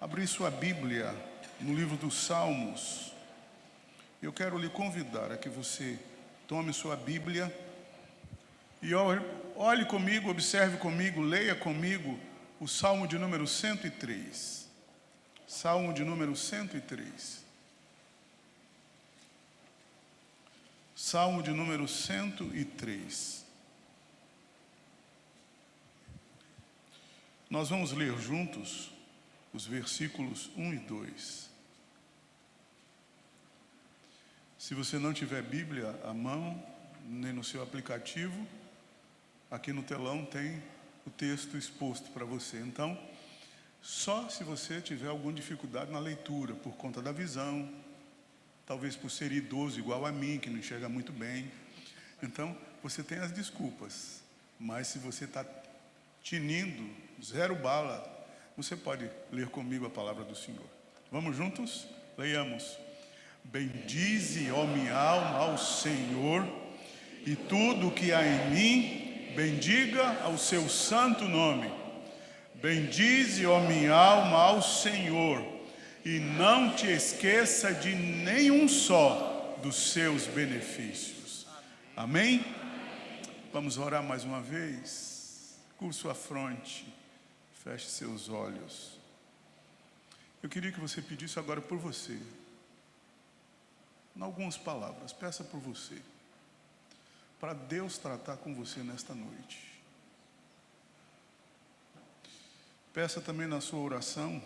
abrir sua Bíblia no livro dos Salmos. Eu quero lhe convidar a que você tome sua Bíblia e olhe comigo, observe comigo, leia comigo o Salmo de número 103. Salmo de número 103. Salmo de número 103. Nós vamos ler juntos os versículos 1 e 2. Se você não tiver Bíblia à mão, nem no seu aplicativo, aqui no telão tem o texto exposto para você. Então, só se você tiver alguma dificuldade na leitura, por conta da visão, talvez por ser idoso igual a mim, que não enxerga muito bem, então você tem as desculpas. Mas se você está tinindo, zero bala, você pode ler comigo a palavra do Senhor. Vamos juntos? Leiamos. Bendize, ó minha alma, ao Senhor, e tudo que há em mim, bendiga ao seu santo nome. Bendize, ó minha alma, ao Senhor, e não te esqueça de nenhum só dos seus benefícios. Amém? Vamos orar mais uma vez. Curva sua fronte, feche seus olhos. Eu queria que você pedisse agora por você. Em algumas palavras, peça por você, para Deus tratar com você nesta noite. Peça também na sua oração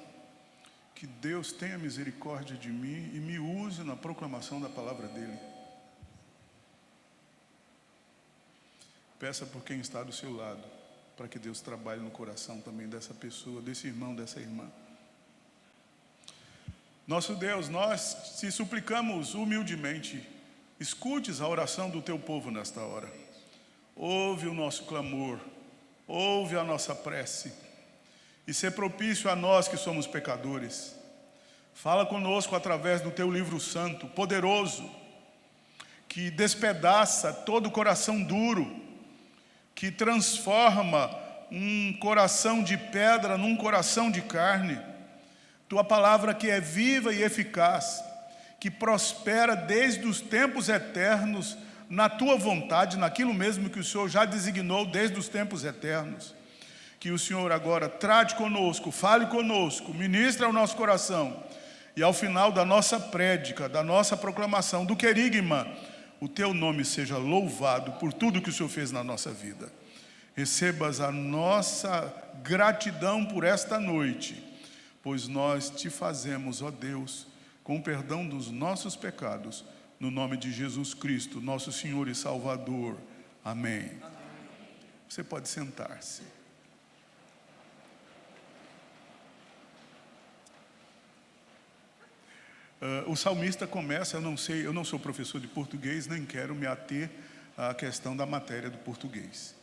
que Deus tenha misericórdia de mim e me use na proclamação da palavra dele. Peça por quem está do seu lado, para que Deus trabalhe no coração também dessa pessoa, desse irmão, dessa irmã. Nosso Deus, nós te suplicamos humildemente, escutes a oração do teu povo nesta hora. Ouve o nosso clamor, ouve a nossa prece, e ser propício a nós que somos pecadores. Fala conosco através do teu livro santo, poderoso, que despedaça todo o coração duro, que transforma um coração de pedra num coração de carne. Tua palavra que é viva e eficaz, que prospera desde os tempos eternos na tua vontade, naquilo mesmo que o Senhor já designou desde os tempos eternos. Que o Senhor agora trate conosco, fale conosco, ministre ao nosso coração, e ao final da nossa prédica, da nossa proclamação, do querigma, o teu nome seja louvado por tudo que o Senhor fez na nossa vida. Recebas a nossa gratidão por esta noite, pois nós te fazemos, ó Deus, com o perdão dos nossos pecados, no nome de Jesus Cristo, nosso Senhor e Salvador. Amém. Você pode sentar-se. O salmista começa, eu não sou professor de português, nem quero me ater à questão da matéria do português.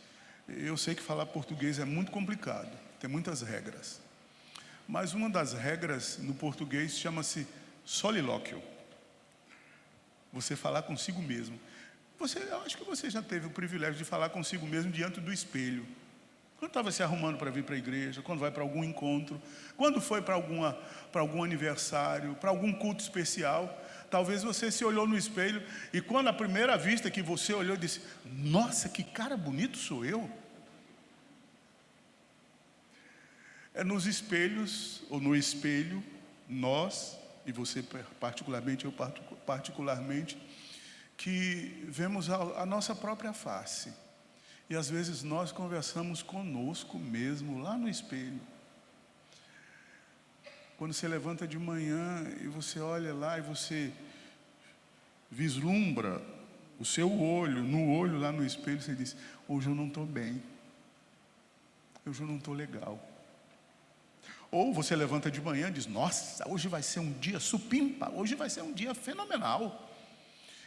Eu sei que falar português é muito complicado, tem muitas regras. Mas uma das regras no português chama-se solilóquio. Você falar consigo mesmo. Eu acho que você já teve o privilégio de falar consigo mesmo diante do espelho. Quando estava se arrumando para vir para a igreja, quando vai para algum encontro, quando foi para algum aniversário, para algum culto especial, talvez você se olhou no espelho e quando a primeira vista que você olhou, disse: nossa, que cara bonito sou eu. É nos espelhos, ou no espelho, nós, e você particularmente, eu particularmente, que vemos a nossa própria face. E às vezes nós conversamos conosco mesmo, lá no espelho. Quando você levanta de manhã e você olha lá e você vislumbra o seu olho, no olho lá no espelho, você diz: hoje eu não estou bem, hoje eu não estou legal. Ou você levanta de manhã e diz: nossa, hoje vai ser um dia supimpa, hoje vai ser um dia fenomenal.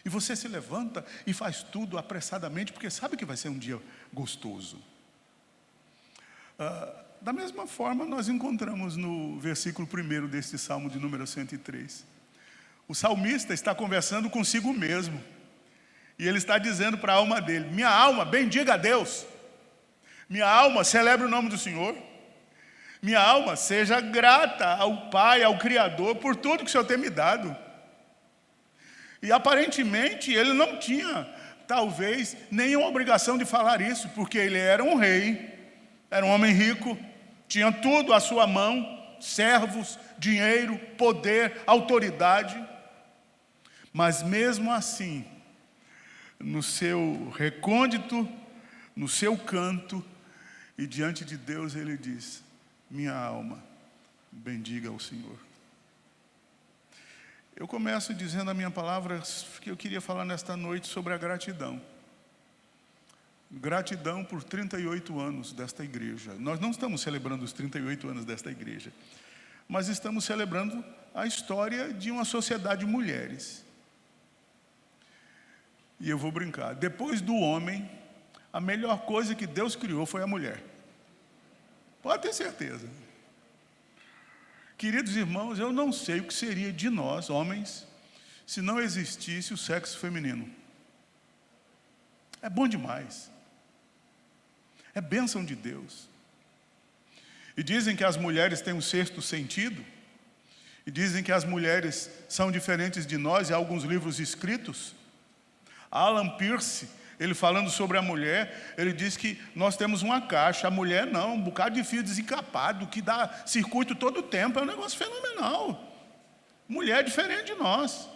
E você se levanta e faz tudo apressadamente, porque sabe que vai ser um dia gostoso. Da mesma forma, nós encontramos no versículo 1 deste Salmo de número 103. O salmista está conversando consigo mesmo. E ele está dizendo para a alma dele: minha alma, bendiga a Deus. Minha alma, celebre o nome do Senhor. Minha alma, seja grata ao Pai, ao Criador, por tudo que o Senhor tem me dado. E aparentemente ele não tinha, talvez, nenhuma obrigação de falar isso, porque ele era um rei, era um homem rico, tinha tudo à sua mão, servos, dinheiro, poder, autoridade. Mas mesmo assim, no seu recôndito, no seu canto, e diante de Deus ele diz: minha alma, bendiga ao Senhor. Eu começo dizendo a minha palavra que eu queria falar nesta noite sobre a gratidão. Gratidão por 38 anos desta igreja. Nós não estamos celebrando os 38 anos desta igreja, mas estamos celebrando a história de uma sociedade de mulheres. E eu vou brincar, depois do homem, a melhor coisa que Deus criou foi a mulher. Pode ter certeza. Queridos irmãos, eu não sei o que seria de nós, homens, se não existisse o sexo feminino. É bom demais. É bênção de Deus. E dizem que as mulheres têm um sexto sentido, e dizem que as mulheres são diferentes de nós, e há alguns livros escritos. Alan Pierce, ele falando sobre a mulher, ele diz que nós temos uma caixa, a mulher não, um bocado de fio desencapado, que dá circuito todo o tempo, é um negócio fenomenal. Mulher é diferente de nós.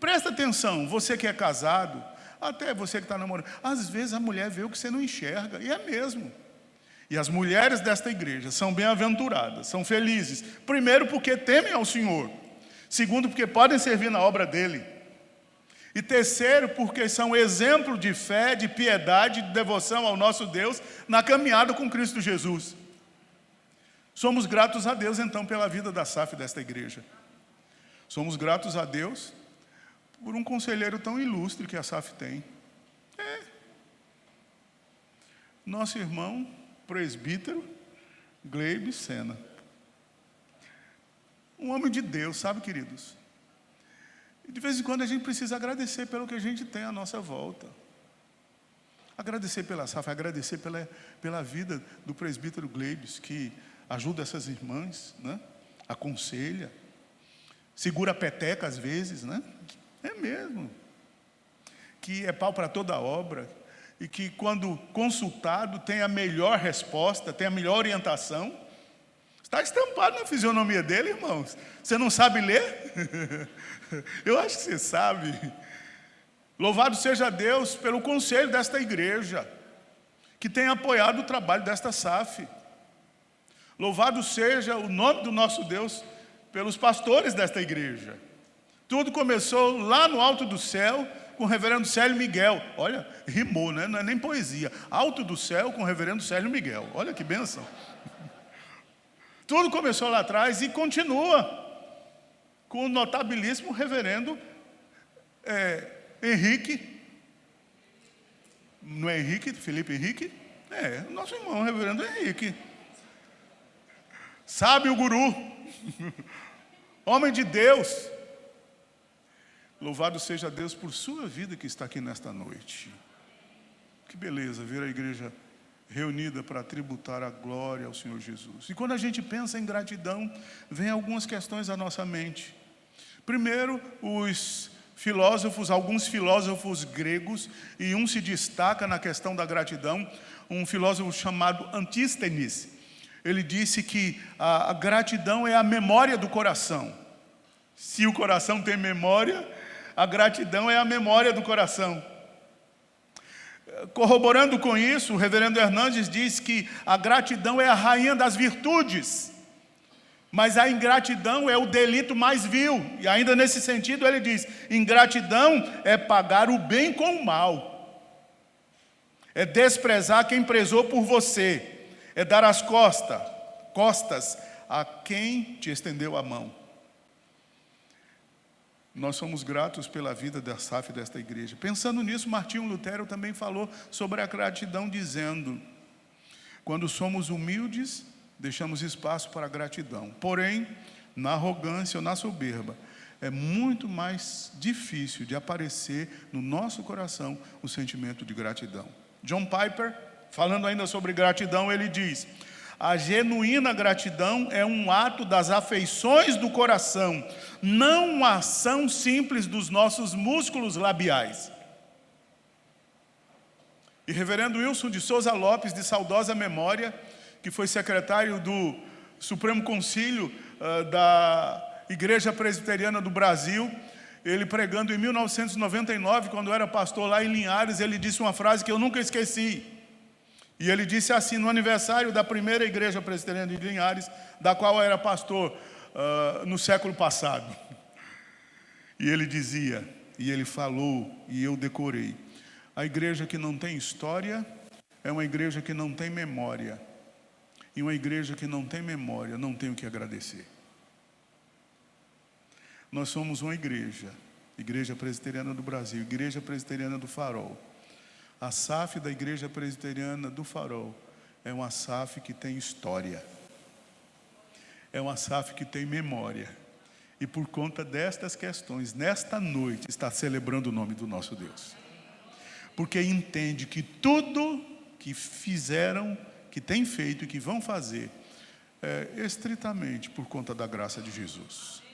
Presta atenção, você que é casado, até você que está namorando, às vezes a mulher vê o que você não enxerga, e é mesmo. E as mulheres desta igreja são bem-aventuradas, são felizes. Primeiro, porque temem ao Senhor. Segundo, porque podem servir na obra dele. E terceiro, porque são exemplo de fé, de piedade, de devoção ao nosso Deus na caminhada com Cristo Jesus. Somos gratos a Deus, então, pela vida da SAF desta igreja. Somos gratos a Deus por um conselheiro tão ilustre que a SAF tem. Nosso irmão presbítero Gleibe Sena. Um homem de Deus, sabe, queridos? E de vez em quando a gente precisa agradecer pelo que a gente tem à nossa volta. Agradecer pela SAF, agradecer pela vida do presbítero Gleibes, que ajuda essas irmãs, né? Aconselha, segura a peteca às vezes, né? É mesmo. Que é pau para toda obra, e que quando consultado tem a melhor resposta, tem a melhor orientação. Está estampado na fisionomia dele, irmãos. Você não sabe ler? Eu acho que você sabe. Louvado seja Deus pelo conselho desta igreja, que tem apoiado o trabalho desta SAF. Louvado seja o nome do nosso Deus pelos pastores desta igreja. Tudo começou lá no alto do céu com o reverendo Célio Miguel. Olha, rimou, né? Não é nem poesia. Alto do céu com o reverendo Célio Miguel. Olha que bênção. Tudo começou lá atrás e continua com o notabilíssimo reverendo Henrique. Não é Henrique? Felipe Henrique? É, nosso irmão, reverendo Henrique. Sabe o guru. Homem de Deus. Louvado seja Deus por sua vida que está aqui nesta noite. Que beleza ver a igreja reunida para tributar a glória ao Senhor Jesus. E quando a gente pensa em gratidão, vem algumas questões à nossa mente. Primeiro, alguns filósofos gregos, e um se destaca na questão da gratidão, um filósofo chamado Antístenes. Ele disse que a gratidão é a memória do coração. Se o coração tem memória, a gratidão é a memória do coração. Corroborando com isso, o reverendo Hernandes diz que a gratidão é a rainha das virtudes, mas a ingratidão é o delito mais vil. E ainda nesse sentido ele diz: ingratidão é pagar o bem com o mal, é desprezar quem prezou por você, é dar as costas a quem te estendeu a mão. Nós somos gratos pela vida da SAF desta igreja. Pensando nisso, Martinho Lutero também falou sobre a gratidão, dizendo: quando somos humildes, deixamos espaço para a gratidão. Porém, na arrogância ou na soberba, é muito mais difícil de aparecer no nosso coração o sentimento de gratidão. John Piper, falando ainda sobre gratidão, ele diz: A genuína gratidão é um ato das afeições do coração, não uma ação simples dos nossos músculos labiais. E reverendo Wilson de Souza Lopes, de saudosa memória, que foi secretário do Supremo Concílio da Igreja Presbiteriana do Brasil, ele pregando em 1999, quando era pastor lá em Linhares, ele disse uma frase que eu nunca esqueci. E ele disse assim, no aniversário da primeira Igreja Presbiteriana de Linhares, da qual eu era pastor no século passado. E ele dizia, e ele falou, e eu decorei: a igreja que não tem história é uma igreja que não tem memória. E uma igreja que não tem memória não tem o que agradecer. Nós somos uma igreja, Igreja Presbiteriana do Brasil, Igreja Presbiteriana do Farol. A SAF da Igreja Presbiteriana do Farol é uma SAF que tem história. É uma SAF que tem memória. E por conta destas questões, nesta noite, está celebrando o nome do nosso Deus. Porque entende que tudo que fizeram, que tem feito e que vão fazer, é estritamente por conta da graça de Jesus.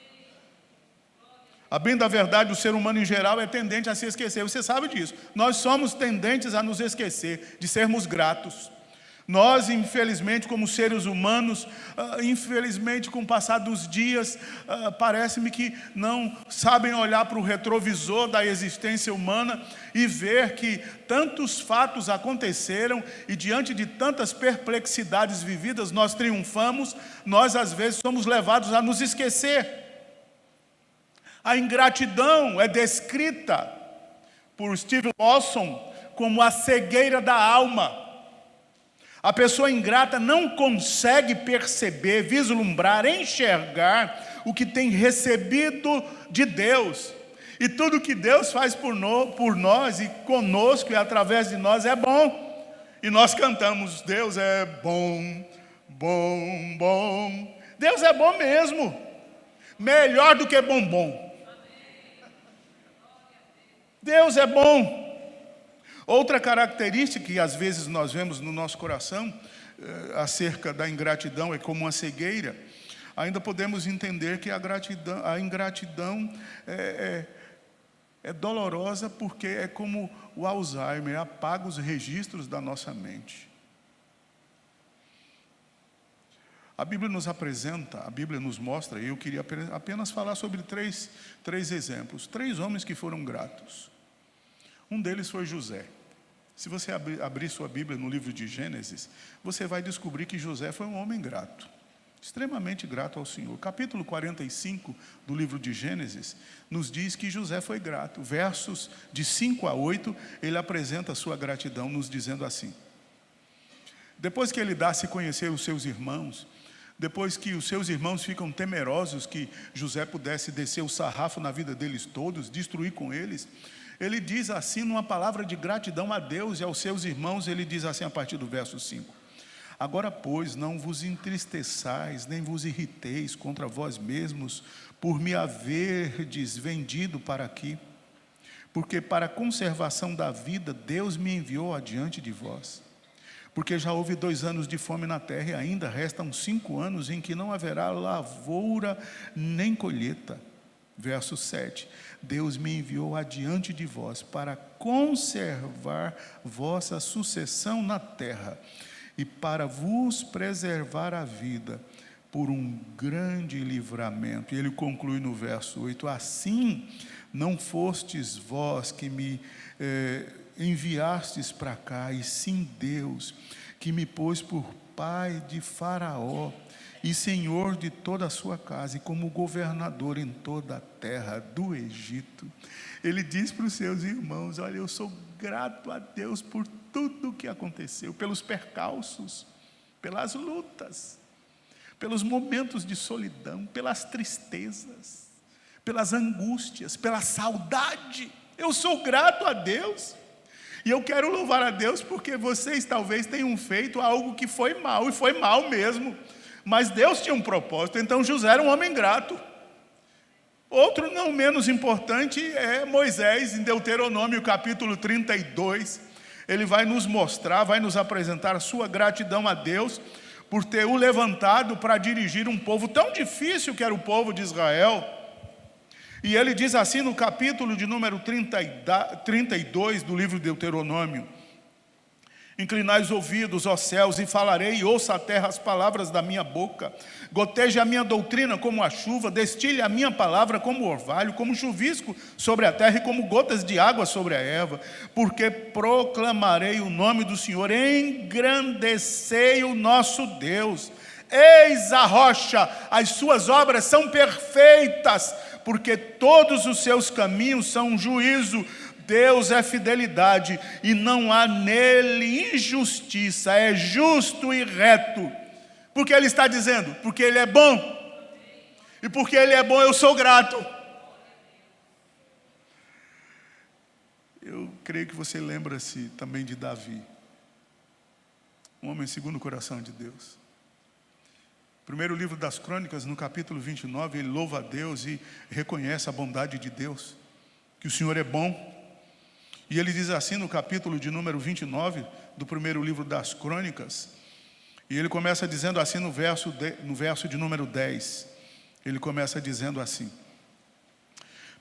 A bem da verdade, o ser humano em geral é tendente a se esquecer. Você sabe disso. Nós somos tendentes a nos esquecer, de sermos gratos. Nós, infelizmente, como seres humanos, infelizmente, com o passar dos dias, parece-me que não sabem olhar para o retrovisor da existência humana e ver que tantos fatos aconteceram e diante de tantas perplexidades vividas nós triunfamos, nós às vezes somos levados a nos esquecer. A ingratidão é descrita por Steve Lawson como a cegueira da alma. A pessoa ingrata não consegue perceber, vislumbrar, enxergar o que tem recebido de Deus. E tudo que Deus faz por nós e conosco e através de nós é bom. E nós cantamos, Deus é bom, bom, bom. Deus é bom mesmo. Melhor do que bombom. Deus é bom. Outra característica que às vezes nós vemos no nosso coração acerca da ingratidão é como uma cegueira. Ainda podemos entender que a ingratidão é dolorosa porque é como o Alzheimer, apaga os registros da nossa mente. A Bíblia nos apresenta, a Bíblia nos mostra, e eu queria apenas falar sobre três exemplos. 3 homens que foram gratos. Um deles foi José. Se você abrir sua Bíblia no livro de Gênesis, você vai descobrir que José foi um homem grato, extremamente grato ao Senhor. Capítulo 45 do livro de Gênesis nos diz que José foi grato. Versos de 5 a 8, ele apresenta a sua gratidão, nos dizendo assim: depois que ele dá a se conhecer os seus irmãos, depois que os seus irmãos ficam temerosos que José pudesse descer o sarrafo na vida deles todos, destruir com eles, ele diz assim, numa palavra de gratidão a Deus e aos seus irmãos, ele diz assim a partir do verso 5: agora, pois, não vos entristeçais, nem vos irriteis contra vós mesmos, por me haverdes vendido para aqui, porque para a conservação da vida, Deus me enviou adiante de vós. Porque já houve 2 anos de fome na terra, e ainda restam 5 anos em que não haverá lavoura nem colheita. Verso 7: Deus me enviou adiante de vós para conservar vossa sucessão na terra e para vos preservar a vida por um grande livramento. E ele conclui no verso 8: assim não fostes vós que me enviastes para cá, e sim Deus, que me pôs por pai de Faraó e senhor de toda a sua casa, e como governador em toda a terra do Egito. Ele diz para os seus irmãos: olha, eu sou grato a Deus por tudo o que aconteceu, pelos percalços, pelas lutas, pelos momentos de solidão, pelas tristezas, pelas angústias, pela saudade. Eu sou grato a Deus. E eu quero louvar a Deus porque vocês talvez tenham feito algo que foi mal, e foi mal mesmo. Mas Deus tinha um propósito. Então José era um homem grato. Outro não menos importante é Moisés, em Deuteronômio capítulo 32. Ele vai nos mostrar, vai nos apresentar a sua gratidão a Deus, por ter o levantado para dirigir um povo tão difícil que era o povo de Israel. E ele diz assim no capítulo de número 32 do livro de Deuteronômio: inclinai os ouvidos, ó céus, e falarei, e ouça a terra as palavras da minha boca. Goteje a minha doutrina como a chuva, destile a minha palavra como orvalho, como chuvisco sobre a terra e como gotas de água sobre a erva. Porque proclamarei o nome do Senhor, engrandecei o nosso Deus. Eis a rocha, as suas obras são perfeitas, porque todos os seus caminhos são juízo. Deus é fidelidade e não há nele injustiça, é justo e reto. Porque ele está dizendo? Porque ele é bom. E porque ele é bom, eu sou grato. Eu creio que você lembra-se também de Davi, um homem segundo o coração de Deus. Primeiro livro das Crônicas, no capítulo 29, ele louva a Deus e reconhece a bondade de Deus, que o Senhor é bom. E ele diz assim no capítulo de número 29 do primeiro livro das Crônicas, e ele começa dizendo assim no verso de número 10, ele começa dizendo assim: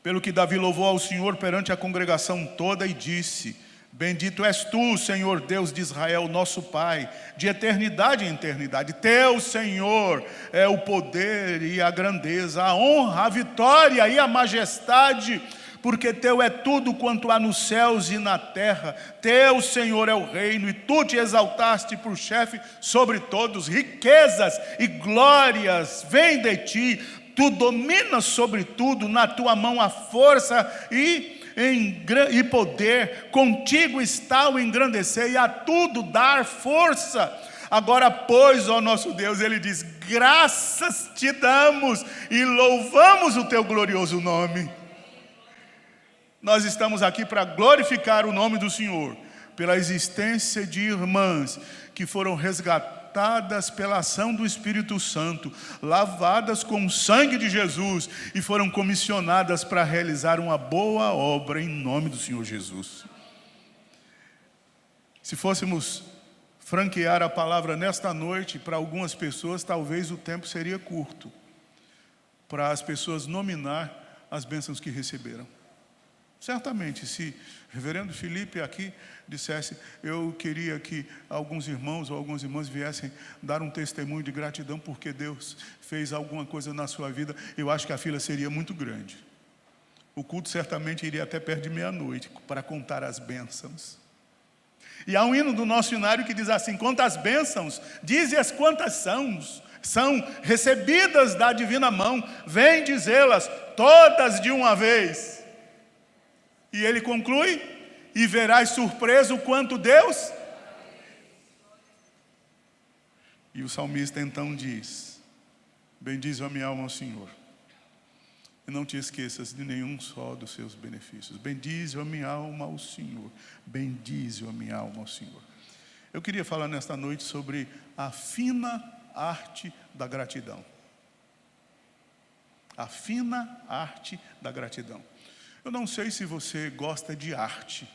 pelo que Davi louvou ao Senhor perante a congregação toda e disse: bendito és tu, Senhor Deus de Israel, nosso Pai, de eternidade em eternidade. Teu, Senhor, é o poder e a grandeza, a honra, a vitória e a majestade, porque teu é tudo quanto há nos céus e na terra. Teu, Senhor, é o reino, e tu te exaltaste por chefe sobre todos. Riquezas e glórias vêm de ti, tu dominas sobre tudo, na tua mão a força e poder. Contigo está o engrandecer e a tudo dar força. Agora, pois, ó nosso Deus, ele diz: graças te damos e louvamos o teu glorioso nome. Nós estamos aqui para glorificar o nome do Senhor, pela existência de irmãs que foram resgatadas pela ação do Espírito Santo, lavadas com o sangue de Jesus e foram comissionadas para realizar uma boa obra em nome do Senhor Jesus. Se fôssemos franquear a palavra nesta noite, para algumas pessoas talvez o tempo seria curto, para as pessoas nominar as bênçãos que receberam. Certamente, se o reverendo Felipe aqui dissesse: eu queria que alguns irmãos ou algumas irmãs viessem dar um testemunho de gratidão porque Deus fez alguma coisa na sua vida, eu acho que a fila seria muito grande. O culto certamente iria até perto de meia-noite para contar as bênçãos. E há um hino do nosso hinário que diz assim: quantas bênçãos, dize-as quantas são recebidas da divina mão, vem dizê-las todas de uma vez. E ele conclui: e verás surpreso quanto Deus. E o salmista então diz: bendize a minha alma ao Senhor, e não te esqueças de nenhum só dos seus benefícios. Bendize a minha alma ao Senhor, bendize a minha alma ao Senhor. Eu queria falar nesta noite sobre a fina arte da gratidão. A fina arte da gratidão. Eu não sei se você gosta de arte,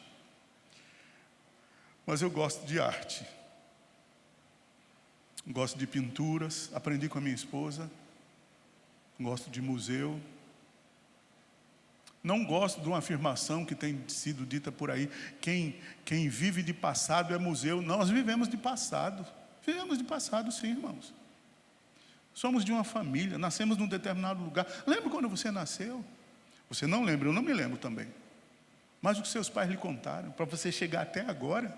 mas eu gosto de arte. Gosto de pinturas, aprendi com a minha esposa. Gosto de museu. Não gosto de uma afirmação que tem sido dita por aí: quem vive de passado é museu. Nós vivemos de passado. Vivemos de passado, sim, irmãos. Somos de uma família, nascemos num determinado lugar. Lembra quando você nasceu? Você não lembra, eu não me lembro também. Mas o que seus pais lhe contaram, para você chegar até agora,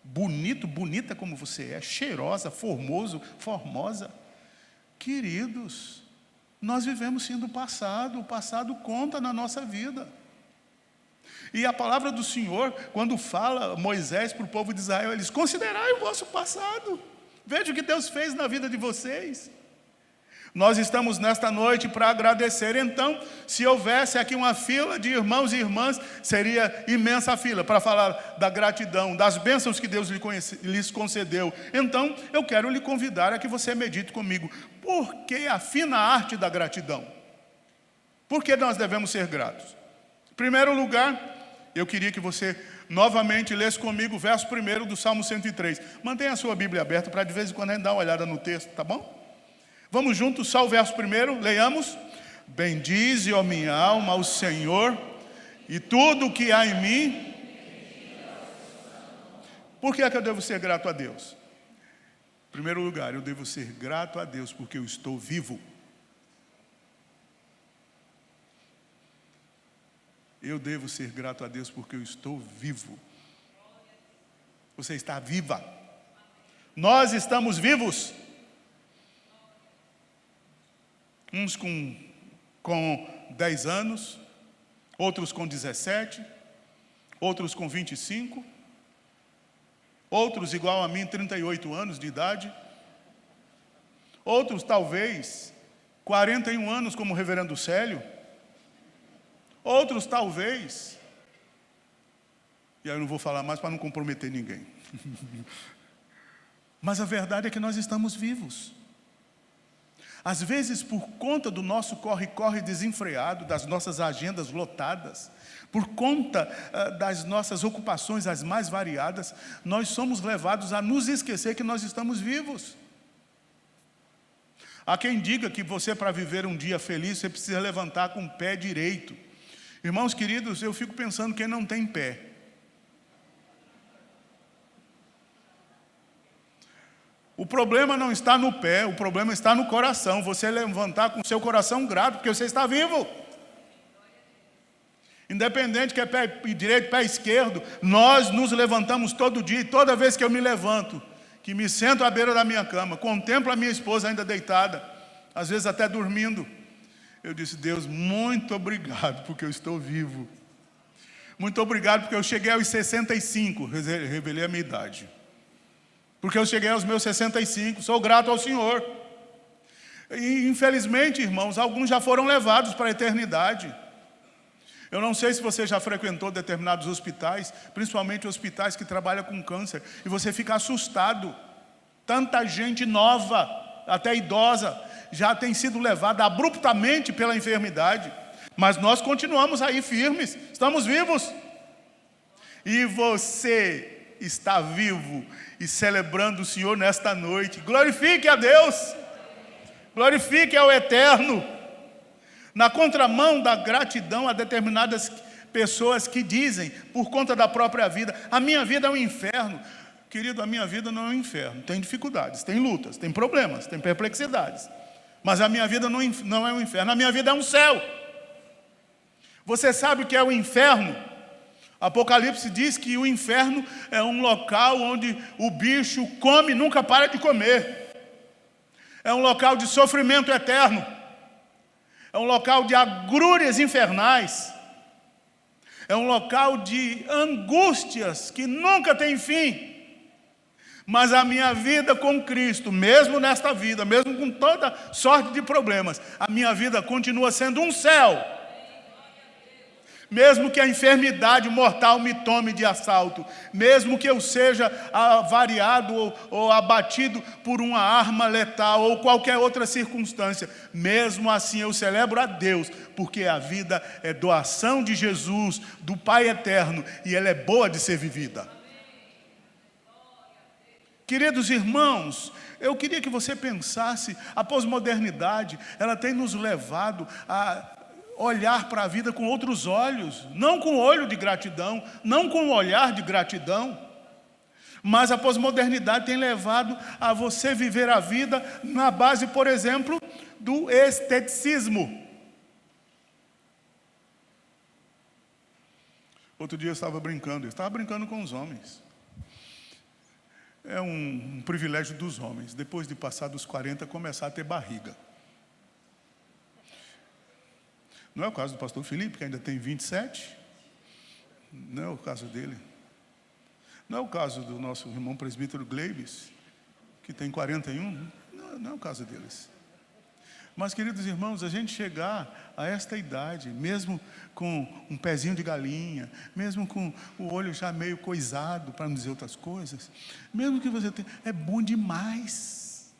bonito, bonita como você é, cheirosa, formoso, formosa. Queridos, nós vivemos sim do passado, o passado conta na nossa vida. E a palavra do Senhor, quando fala Moisés para o povo de Israel, ele diz: considerai o vosso passado, veja o que Deus fez na vida de vocês. Nós estamos nesta noite para agradecer. Então, se houvesse aqui uma fila de irmãos e irmãs, seria imensa fila para falar da gratidão, das bênçãos que Deus lhes concedeu. Então, eu quero lhe convidar a que você medite comigo. Por que a fina arte da gratidão? Por que nós devemos ser gratos? Em primeiro lugar, eu queria que você Novamente, lê comigo o verso 1 do Salmo 103. Mantenha a sua Bíblia aberta para de vez em quando a gente dar uma olhada no texto, tá bom? Vamos juntos, só o verso 1, leiamos. Bendize, ó minha alma, ao Senhor, e tudo o que há em mim. Por que é que eu devo ser grato a Deus? Em primeiro lugar, eu devo ser grato a Deus porque eu estou vivo. Eu devo ser grato a Deus porque eu estou vivo. Você está viva. Nós estamos vivos. Uns com 10 anos, outros com 17, outros com 25, outros igual a mim, 38 anos de idade, outros talvez 41 anos como o reverendo Célio, outros talvez, e aí eu não vou falar mais para não comprometer ninguém, mas a verdade é que nós estamos vivos. Às vezes, por conta do nosso corre-corre desenfreado, das nossas agendas lotadas, por conta das nossas ocupações as mais variadas, nós somos levados a nos esquecer que nós estamos vivos. Há quem diga que você, para viver um dia feliz, você precisa levantar com o pé direito. Irmãos queridos, eu fico pensando quem não tem pé. O problema não está no pé, o problema está no coração. Você levantar com o seu coração grato, porque você está vivo. Independente que é pé direito, pé esquerdo, nós nos levantamos todo dia, e toda vez que eu me levanto, que me sento à beira da minha cama, contemplo a minha esposa ainda deitada, às vezes até dormindo, eu disse: Deus, muito obrigado porque eu estou vivo. Muito obrigado porque eu cheguei aos 65, revelei a minha idade. Porque eu cheguei aos meus 65, sou grato ao Senhor. E infelizmente, irmãos, alguns já foram levados para a eternidade. Eu não sei se você já frequentou determinados hospitais, principalmente hospitais que trabalham com câncer, e você fica assustado. Tanta gente nova, até idosa, já tem sido levada abruptamente pela enfermidade. Mas nós continuamos aí firmes, estamos vivos. E você está vivo e celebrando o Senhor nesta noite. Glorifique a Deus, glorifique ao Eterno. Na contramão da gratidão a determinadas pessoas que dizem, por conta da própria vida, a minha vida é um inferno. Querido, a minha vida não é um inferno. Tem dificuldades, tem lutas, tem problemas, tem perplexidades. Mas a minha vida não é um inferno, a minha vida é um céu. Você sabe o que é o inferno? Apocalipse diz que o inferno é um local onde o bicho come e nunca para de comer. É um local de sofrimento eterno. É um local de agrúrias infernais. É um local de angústias que nunca tem fim. Mas a minha vida com Cristo, mesmo nesta vida, mesmo com toda sorte de problemas, a minha vida continua sendo um céu. Mesmo que a enfermidade mortal me tome de assalto, mesmo que eu seja avariado ou abatido por uma arma letal ou qualquer outra circunstância, mesmo assim eu celebro a Deus, porque a vida é doação de Jesus, do Pai eterno, e ela é boa de ser vivida. Queridos irmãos, eu queria que você pensasse, a pós-modernidade, ela tem nos levado a olhar para a vida com outros olhos, não com olho de gratidão, não com olhar de gratidão, mas a pós-modernidade tem levado a você viver a vida na base, por exemplo, do esteticismo. Outro dia eu estava brincando com os homens. É um privilégio dos homens, depois de passar dos 40, começar a ter barriga. Não é o caso do pastor Felipe, que ainda tem 27. Não é o caso dele. Não é o caso do nosso irmão presbítero Gleibes, que tem 41. Não é o caso deles. Mas, queridos irmãos, a gente chegar a esta idade, mesmo com um pezinho de galinha, mesmo com o olho já meio coisado, para não dizer outras coisas, mesmo que você tenha, é bom demais.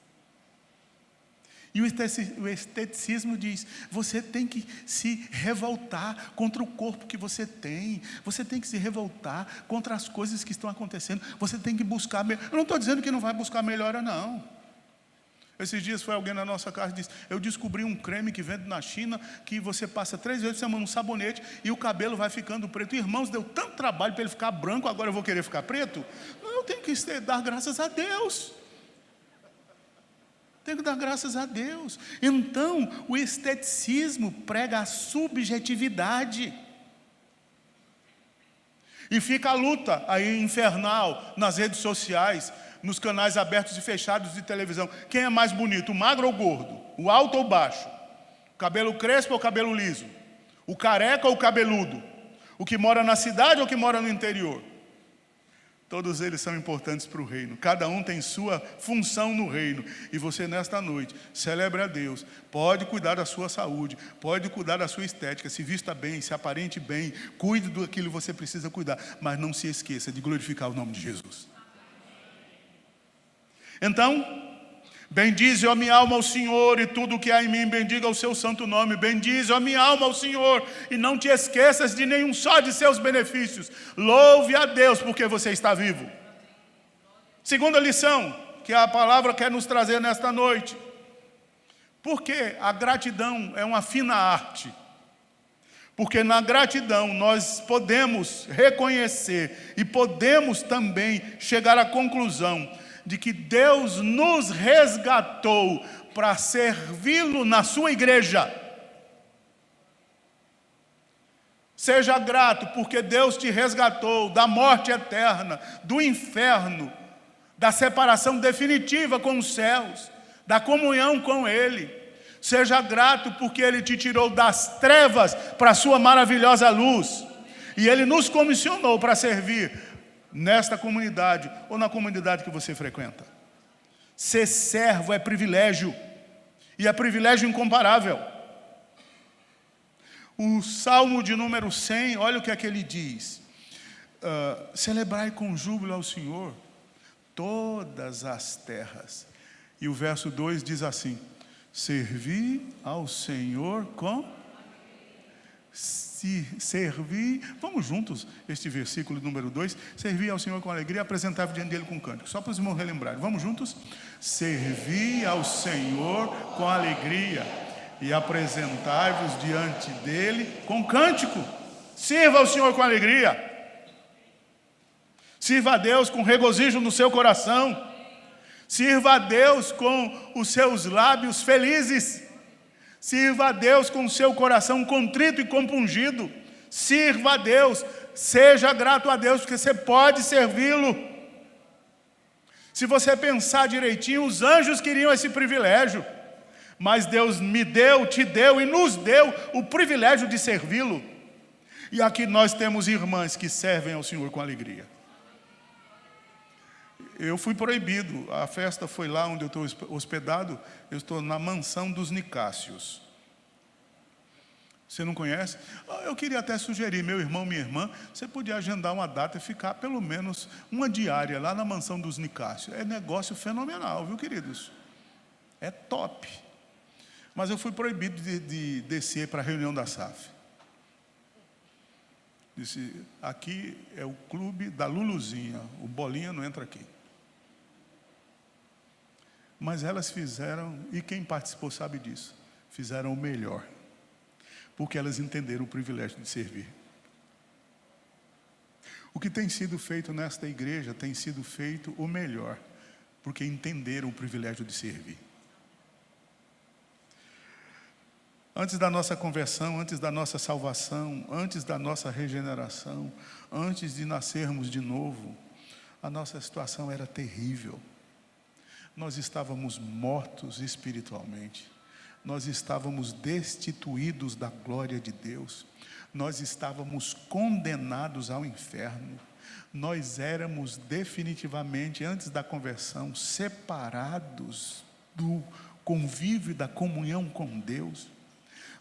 E o esteticismo diz, você tem que se revoltar contra o corpo que você tem, você tem que se revoltar contra as coisas que estão acontecendo, você tem que buscar, eu não estou dizendo que não vai buscar melhora não. Esses dias foi alguém na nossa casa e disse, eu descobri um creme que vende na China, que você passa 3 vezes por semana um sabonete e o cabelo vai ficando preto. Irmãos, deu tanto trabalho para ele ficar branco, agora eu vou querer ficar preto? Eu tenho que dar graças a Deus. Tenho que dar graças a Deus. Então, o esteticismo prega a subjetividade. E fica a luta aí infernal nas redes sociais, nos canais abertos e fechados de televisão. Quem é mais bonito, o magro ou o gordo? O alto ou o baixo? O cabelo crespo ou o cabelo liso? O careca ou o cabeludo? O que mora na cidade ou o que mora no interior? Todos eles são importantes para o reino. Cada um tem sua função no reino. E você nesta noite, celebre a Deus. Pode cuidar da sua saúde. Pode cuidar da sua estética. Se vista bem, se aparente bem. Cuide daquilo que você precisa cuidar. Mas não se esqueça de glorificar o nome de Jesus. Então, bendize, ó minha alma, ao Senhor, e tudo que há em mim, bendiga o seu santo nome. Bendize, ó minha alma, ao Senhor, e não te esqueças de nenhum só de seus benefícios. Louve a Deus, porque você está vivo. Segunda lição, que a palavra quer nos trazer nesta noite. Porque a gratidão é uma fina arte. Porque na gratidão nós podemos reconhecer e podemos também chegar à conclusão de que Deus nos resgatou para servi-lo na sua igreja. Seja grato, porque Deus te resgatou da morte eterna, do inferno, da separação definitiva com os céus, da comunhão com Ele. Seja grato, porque Ele te tirou das trevas para a sua maravilhosa luz. E Ele nos comissionou para servir nesta comunidade ou na comunidade que você frequenta. Ser servo é privilégio, e é privilégio incomparável. O Salmo de número 100, olha o que é que ele diz. Celebrai com júbilo ao Senhor todas as terras. E o verso 2 diz assim, servi ao Senhor com... servir, vamos juntos, este versículo número 2, servir ao Senhor com alegria, apresentar-vos diante dele com cântico, só para os irmãos relembrarem, vamos juntos? Servir ao Senhor com alegria e apresentar-vos diante dele com cântico. Sirva ao Senhor com alegria, sirva a Deus com regozijo no seu coração, sirva a Deus com os seus lábios felizes. Sirva a Deus com o seu coração contrito e compungido. Sirva a Deus, seja grato a Deus, porque você pode servi-lo. Se você pensar direitinho, os anjos queriam esse privilégio, mas Deus me deu, te deu e nos deu o privilégio de servi-lo. E aqui nós temos irmãs que servem ao Senhor com alegria. Eu fui proibido, a festa foi lá onde eu estou hospedado, eu estou na mansão dos Nicásios. Você não conhece? Eu queria até sugerir, meu irmão, minha irmã, você podia agendar uma data e ficar pelo menos uma diária lá na mansão dos Nicásios. É negócio fenomenal, viu, queridos? É top. Mas eu fui proibido de descer para a reunião da SAF. Disse, aqui é o clube da Luluzinha, o Bolinha não entra aqui. Mas elas fizeram, e quem participou sabe disso, fizeram o melhor, porque elas entenderam o privilégio de servir. O que tem sido feito nesta igreja tem sido feito o melhor, porque entenderam o privilégio de servir. Antes da nossa conversão, antes da nossa salvação, antes da nossa regeneração, antes de nascermos de novo, a nossa situação era terrível. Nós estávamos mortos espiritualmente, nós estávamos destituídos da glória de Deus, nós estávamos condenados ao inferno, nós éramos definitivamente, antes da conversão, separados do convívio e da comunhão com Deus.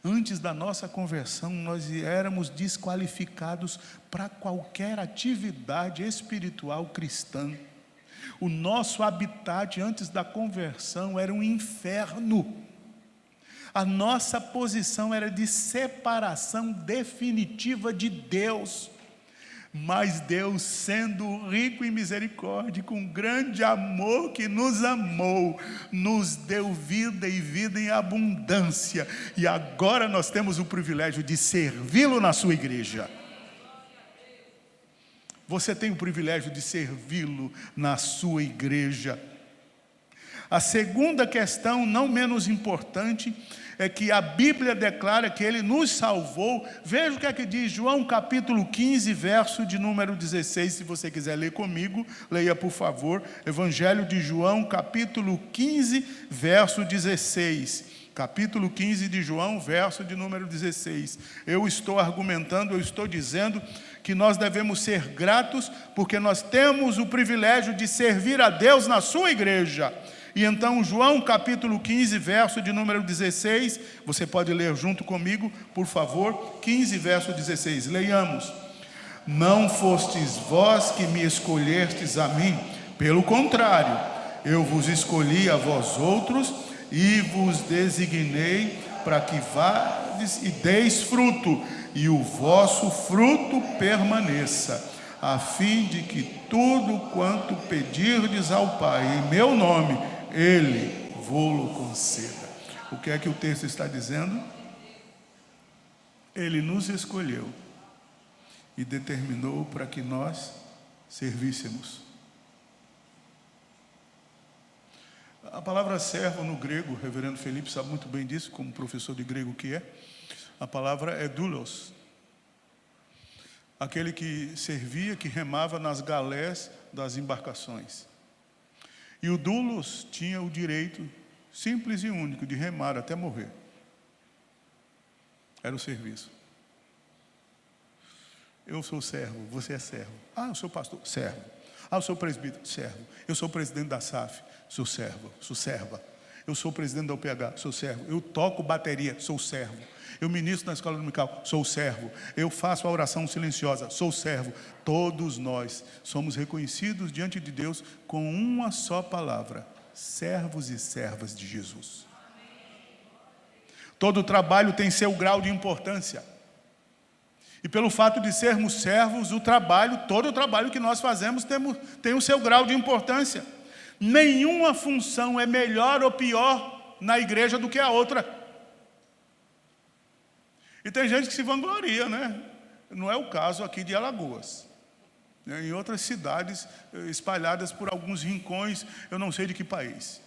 Antes da nossa conversão, nós éramos desqualificados para qualquer atividade espiritual cristã. O nosso habitat antes da conversão era um inferno. A nossa posição era de separação definitiva de Deus. Mas Deus, sendo rico em misericórdia, com grande amor que nos amou, nos deu vida e vida em abundância. E agora nós temos o privilégio de servi-lo na sua igreja. Você tem o privilégio de servi-lo na sua igreja. A segunda questão, não menos importante, é que a Bíblia declara que Ele nos salvou. Veja o que é que diz João capítulo 15, verso de número 16, se você quiser ler comigo, leia por favor, Evangelho de João capítulo 15, verso 16. Capítulo 15 de João, verso de número 16. Eu estou argumentando, eu estou dizendo que nós devemos ser gratos, porque nós temos o privilégio de servir a Deus na sua igreja. E então, João capítulo 15, verso de número 16, você pode ler junto comigo, por favor, 15, verso 16, leiamos. Não fostes vós que me escolhestes a mim, pelo contrário, eu vos escolhi a vós outros e vos designei para que vades e deis fruto, e o vosso fruto permaneça, a fim de que tudo quanto pedirdes ao Pai em meu nome, Ele vô-lo conceda. O que é que o texto está dizendo? Ele nos escolheu e determinou para que nós servíssemos. A palavra servo no grego, o reverendo Felipe sabe muito bem disso, como professor de grego que é. A palavra é doulos. Aquele que servia, que remava nas galés das embarcações. E o doulos tinha o direito simples e único de remar até morrer. Era o serviço. Eu sou servo, você é servo. Ah, eu sou pastor, servo. Ah, eu sou presbítero, servo. Eu sou presidente da SAF, sou servo, sou serva. Eu sou presidente da UPH, sou servo. Eu toco bateria, sou servo. Eu ministro na escola dominical, sou servo. Eu faço a oração silenciosa, sou servo. Todos nós somos reconhecidos diante de Deus com uma só palavra: servos e servas de Jesus. Todo trabalho tem seu grau de importância. E pelo fato de sermos servos, todo o trabalho que nós fazemos tem o seu grau de importância. Nenhuma função é melhor ou pior na igreja do que a outra. E tem gente que se vangloria, né? Não é o caso aqui de Alagoas. Em outras cidades espalhadas por alguns rincões, eu não sei de que país.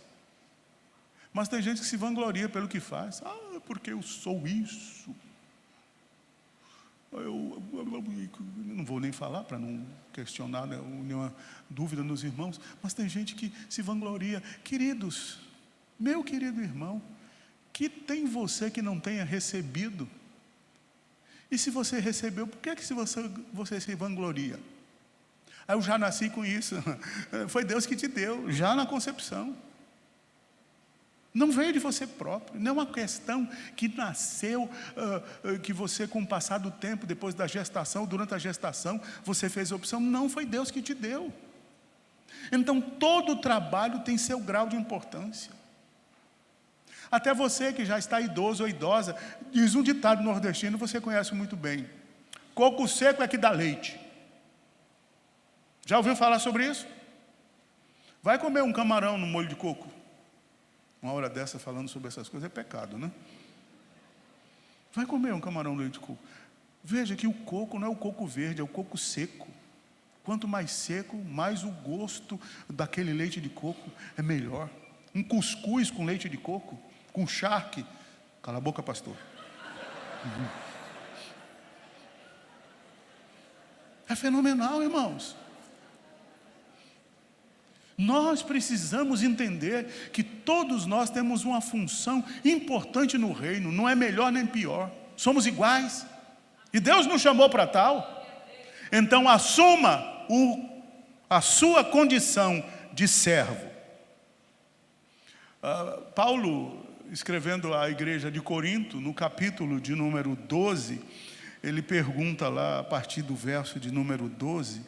Mas tem gente que se vangloria pelo que faz. Ah, porque eu sou isso. Eu não vou nem falar para não questionar, né, nenhuma dúvida nos irmãos, mas tem gente que se vangloria. Queridos, meu querido irmão, que tem você que não tenha recebido? E se você recebeu, por que é que você se vangloria? Eu já nasci com isso. Foi Deus que te deu, já na concepção. Não veio de você próprio. Não é uma questão que nasceu, que você, com o passar do tempo, depois da gestação, durante a gestação, você fez a opção. Não, foi Deus que te deu. Então, todo trabalho tem seu grau de importância. Até você que já está idoso ou idosa, diz um ditado nordestino, você conhece muito bem: coco seco é que dá leite. Já ouviu falar sobre isso? Vai comer um camarão no molho de coco. Uma hora dessa falando sobre essas coisas é pecado, né? Vai comer um camarão no leite de coco. Veja que o coco não é o coco verde, é o coco seco. Quanto mais seco, mais o gosto daquele leite de coco é melhor. Um cuscuz com leite de coco, com charque. Cala a boca, pastor. É fenomenal, irmãos. Nós precisamos entender que todos nós temos uma função importante no reino. Não é melhor nem pior. Somos iguais. E Deus nos chamou para tal. Então assuma a sua condição de servo. Paulo, escrevendo à igreja de Corinto, no capítulo de número 12, ele pergunta lá, a partir do verso de número 12,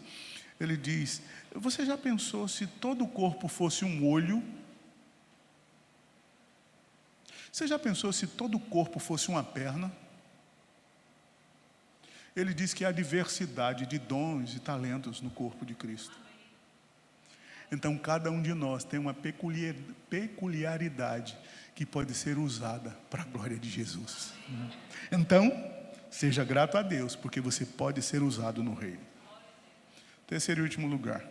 ele diz: você já pensou se todo o corpo fosse um olho? Você já pensou se todo o corpo fosse uma perna? Ele diz que há diversidade de dons e talentos no corpo de Cristo. Então, cada um de nós tem uma peculiaridade que pode ser usada para a glória de Jesus. Então, seja grato a Deus, porque você pode ser usado no reino. Terceiro e último lugar.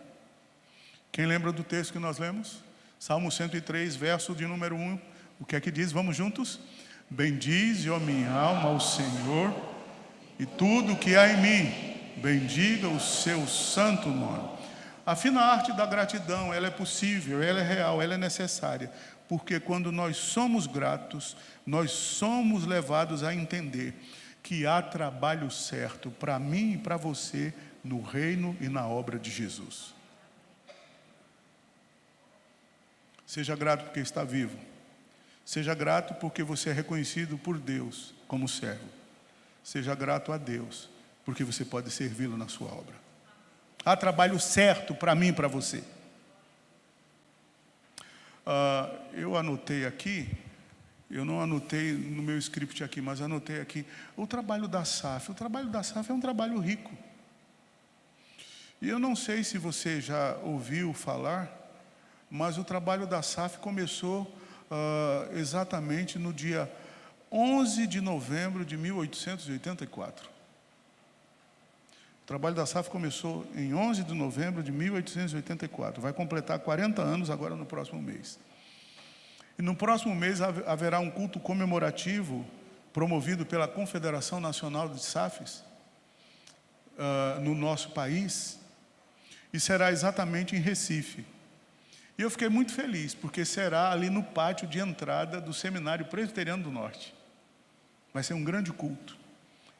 Quem lembra do texto que nós lemos? Salmo 103, verso de número 1. O que é que diz? Vamos juntos? Bendize, ó minha alma, ao Senhor, e tudo que há em mim, bendiga o seu santo nome. A fina arte da gratidão, ela é possível, ela é real, ela é necessária, porque quando nós somos gratos, nós somos levados a entender que há trabalho certo para mim e para você no reino e na obra de Jesus. Seja grato porque está vivo. Seja grato porque você é reconhecido por Deus como servo. Seja grato a Deus porque você pode servi-lo na sua obra. Há trabalho certo para mim e para você. Eu anotei aqui, eu não anotei no meu script aqui, mas anotei aqui, o trabalho da SAF. O trabalho da SAF é um trabalho rico. E eu não sei se você já ouviu falar, mas o trabalho da SAF começou exatamente no dia 11 de novembro de 1884. O trabalho da SAF começou em 11 de novembro de 1884. Vai completar 40 anos agora no próximo mês. E no próximo mês haverá um culto comemorativo promovido pela Confederação Nacional de SAFs no nosso país. E será exatamente em Recife. E eu fiquei muito feliz, porque será ali no pátio de entrada do Seminário Presbiteriano do Norte. Vai ser um grande culto.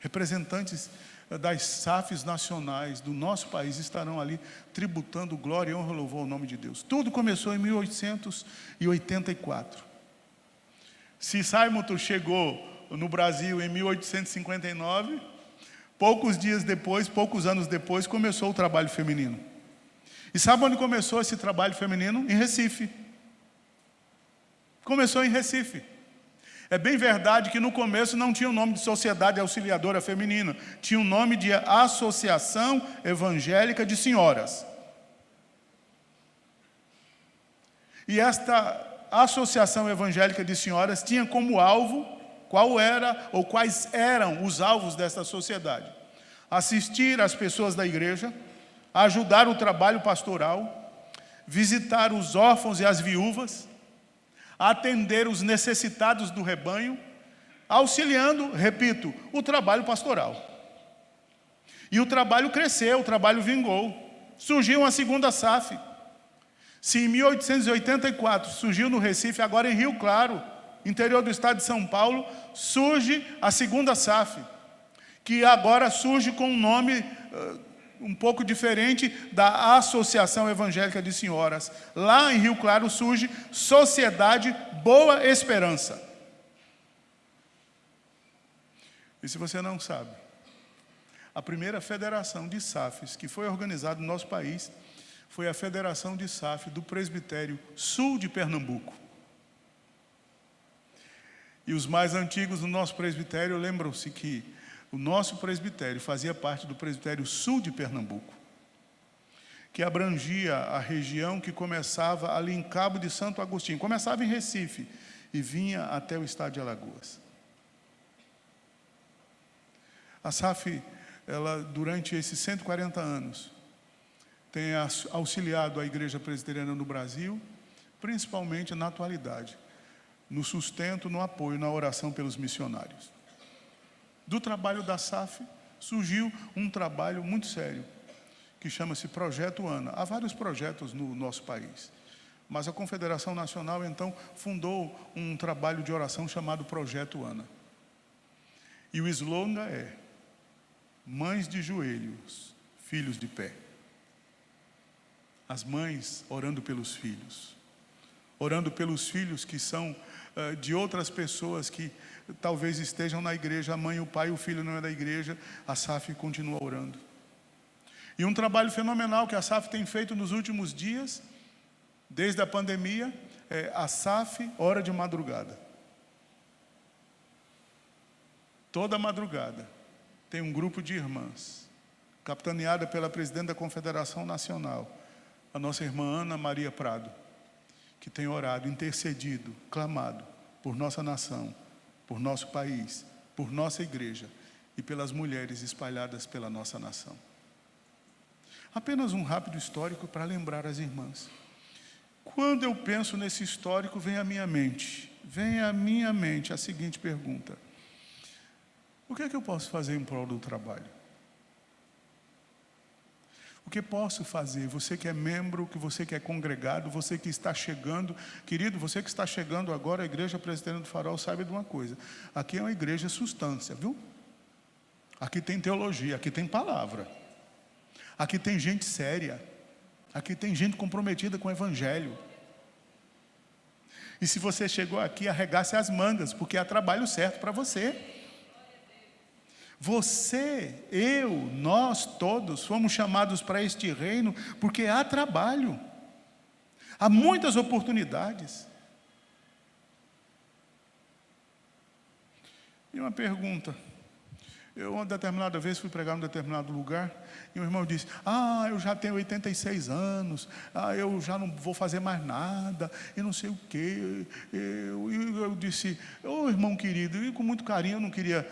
Representantes das SAFs nacionais do nosso país estarão ali tributando glória, honra e louvor ao nome de Deus. Tudo começou em 1884. Se Simon chegou no Brasil em 1859, poucos anos depois, começou o trabalho feminino. E sabe onde começou esse trabalho feminino? Em Recife. Começou em Recife. É bem verdade que no começo não tinha o nome de Sociedade Auxiliadora Feminina, tinha o nome de Associação Evangélica de Senhoras. E esta Associação Evangélica de Senhoras tinha como alvo, quais eram os alvos desta sociedade? Assistir às pessoas da igreja, ajudar o trabalho pastoral, visitar os órfãos e as viúvas, atender os necessitados do rebanho, auxiliando, repito, o trabalho pastoral. E o trabalho cresceu, o trabalho vingou. Surgiu uma segunda SAF. Se em 1884 surgiu no Recife, agora em Rio Claro, interior do estado de São Paulo, surge a segunda SAF, que agora surge com um nome um pouco diferente da Associação Evangélica de Senhoras. Lá em Rio Claro surge Sociedade Boa Esperança. E se você não sabe, a primeira federação de SAFs que foi organizada no nosso país foi a Federação de SAF do Presbitério Sul de Pernambuco. E os mais antigos do nosso presbitério lembram-se que o nosso presbitério fazia parte do presbitério Sul de Pernambuco, que abrangia a região que começava ali em Cabo de Santo Agostinho. Começava em Recife e vinha até o estado de Alagoas. A SAF, ela, durante esses 140 anos, tem auxiliado a Igreja Presbiteriana no Brasil, principalmente na atualidade, no sustento, no apoio, na oração pelos missionários. Do trabalho da SAF, surgiu um trabalho muito sério, que chama-se Projeto ANA. Há vários projetos no nosso país, mas a Confederação Nacional, então, fundou um trabalho de oração chamado Projeto ANA. E o slogan é: mães de joelhos, filhos de pé. As mães orando pelos filhos que são de outras pessoas que talvez estejam na igreja, a mãe, o pai, o filho não é da igreja, a SAF continua orando. E um trabalho fenomenal que a SAF tem feito nos últimos dias, desde a pandemia, é a SAF Hora de Madrugada. toda madrugada, tem um grupo de irmãs, capitaneada pela presidente da Confederação Nacional, a nossa irmã Ana Maria Prado, que tem orado, intercedido, clamado por nossa nação, por nosso país, por nossa igreja e pelas mulheres espalhadas pela nossa nação. Apenas um rápido histórico para lembrar as irmãs. Quando eu penso nesse histórico, vem à minha mente a seguinte pergunta: o que é que eu posso fazer em prol do trabalho? O que posso fazer? Você que é membro, que você que é congregado, você que está chegando, querido, você que está chegando agora à Igreja Presbiteriana do Farol, saiba de uma coisa: aqui é uma igreja substância, viu? Aqui tem teologia, aqui tem palavra, aqui tem gente séria, aqui tem gente comprometida com o Evangelho. E se você chegou aqui, arregace as mangas, porque há trabalho certo para você. Você, eu, nós todos fomos chamados para este reino porque há trabalho, há muitas oportunidades. E uma pergunta: eu uma determinada vez fui pregar em um determinado lugar e um irmão disse: eu já tenho 86 anos, eu já não vou fazer mais nada, e não sei o quê. Eu disse: irmão querido, e com muito carinho, eu não queria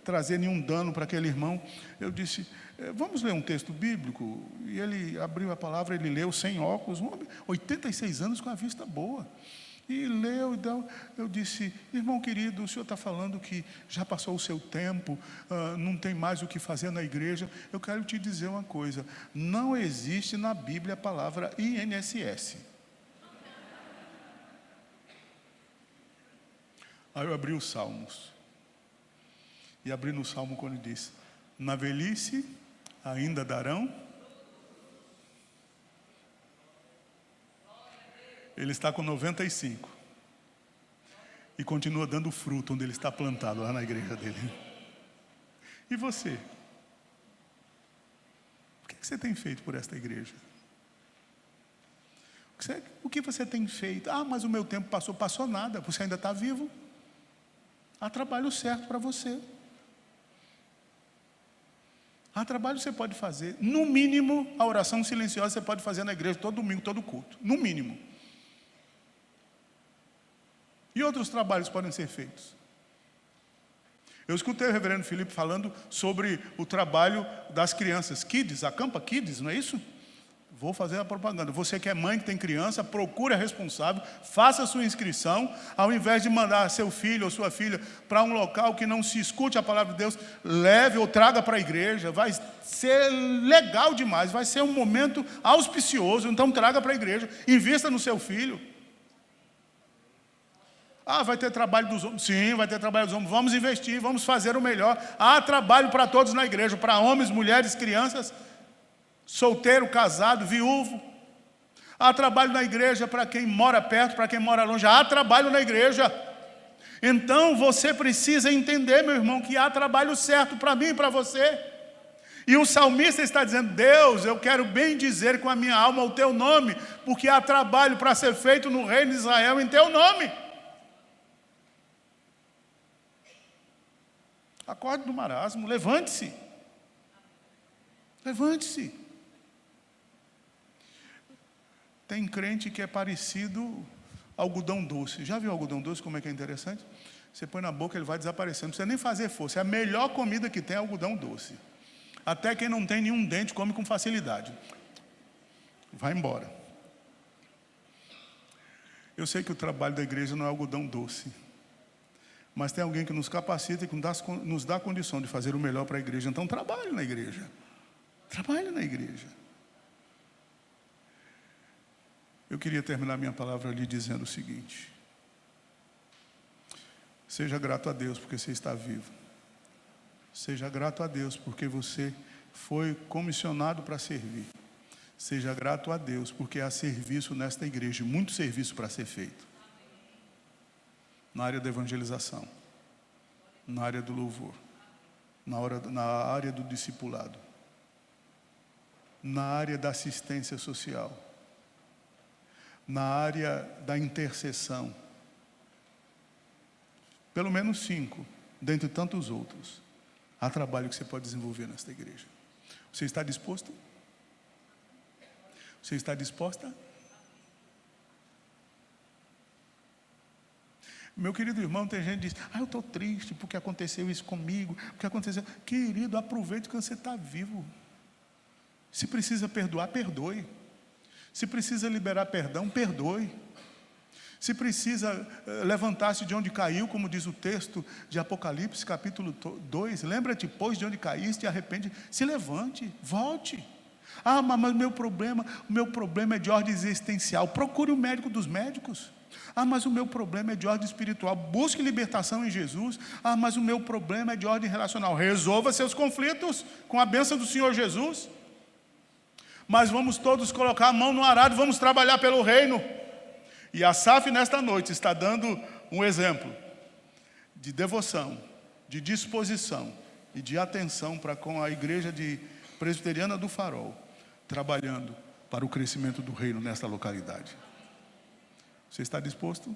trazer nenhum dano para aquele irmão. Eu disse: vamos ler um texto bíblico? E ele abriu a palavra, ele leu sem óculos, um homem, 86 anos com a vista boa. E leu, então, eu disse: irmão querido, o senhor está falando que já passou o seu tempo, não tem mais o que fazer na igreja. Eu quero te dizer uma coisa: não existe na Bíblia a palavra INSS. Aí eu abri os Salmos, e abri no Salmo quando ele diz: na velhice ainda darão. Ele está com 95 e continua dando fruto onde ele está plantado, lá na igreja dele. E você? O que você tem feito por esta igreja? O que você tem feito? Mas o meu tempo passou. Passou nada, você ainda está vivo. Há trabalho certo para você. Há trabalho que você pode fazer. No mínimo, a oração silenciosa você pode fazer na igreja todo domingo, todo culto. No mínimo. E outros trabalhos podem ser feitos. Eu escutei o reverendo Felipe falando sobre o trabalho das crianças. Kids, acampa Kids, não é isso? Vou fazer a propaganda. Você que é mãe, que tem criança, procure a responsável, faça a sua inscrição. Ao invés de mandar seu filho ou sua filha para um local que não se escute a palavra de Deus, leve ou traga para a igreja. Vai ser legal demais, vai ser um momento auspicioso. Então traga para a igreja, invista no seu filho. Vai ter trabalho dos homens? Sim, vai ter trabalho dos homens. Vamos investir, vamos fazer o melhor. Há trabalho para todos na igreja, para homens, mulheres, crianças, solteiro, casado, viúvo. Há trabalho na igreja para quem mora perto, para quem mora longe. Há trabalho na igreja. Então você precisa entender, meu irmão, que há trabalho certo para mim e para você. E o salmista está dizendo: Deus, eu quero bem dizer com a minha alma o teu nome, porque há trabalho para ser feito no reino de Israel em teu nome. Acorde do marasmo, levante-se. Levante-se. Tem crente que é parecido ao algodão doce. Já viu algodão doce, como é que é interessante? Você põe na boca, ele vai desaparecendo. Não precisa nem fazer força. É a melhor comida que tem, é algodão doce. Até quem não tem nenhum dente come com facilidade. Vai embora. Eu sei que o trabalho da igreja não é algodão doce. Mas tem alguém que nos capacita e que nos dá a condição de fazer o melhor para a igreja. Então trabalhe na igreja. Trabalhe na igreja. Eu queria terminar minha palavra ali dizendo o seguinte: seja grato a Deus porque você está vivo. Seja grato a Deus porque você foi comissionado para servir. Seja grato a Deus porque há serviço nesta igreja, muito serviço para ser feito. Na área da evangelização, na área do louvor, na área do discipulado, na área da assistência social, na área da intercessão. Pelo menos 5 dentre tantos outros, há trabalho que você pode desenvolver nesta igreja. Você está disposto? Você está disposta? Meu querido irmão, tem gente que diz: eu estou triste porque aconteceu isso comigo, porque aconteceu. Querido, aproveite que você está vivo. Se precisa perdoar, perdoe. Se precisa liberar perdão, perdoe. Se precisa levantar-se de onde caiu, como diz o texto de Apocalipse, capítulo 2, lembra-te, pois, de onde caíste e arrepende, se levante, volte. Mas o meu problema é de ordem existencial. Procure o médico dos médicos. Mas o meu problema é de ordem espiritual. Busque libertação em Jesus. Mas o meu problema é de ordem relacional. Resolva seus conflitos com a bênção do Senhor Jesus. Mas vamos todos colocar a mão no arado, vamos trabalhar pelo reino. E Asaf, nesta noite, está dando um exemplo de devoção, de disposição e de atenção para com a igreja presbiteriana do Farol, trabalhando para o crescimento do reino nesta localidade. Você está disposto?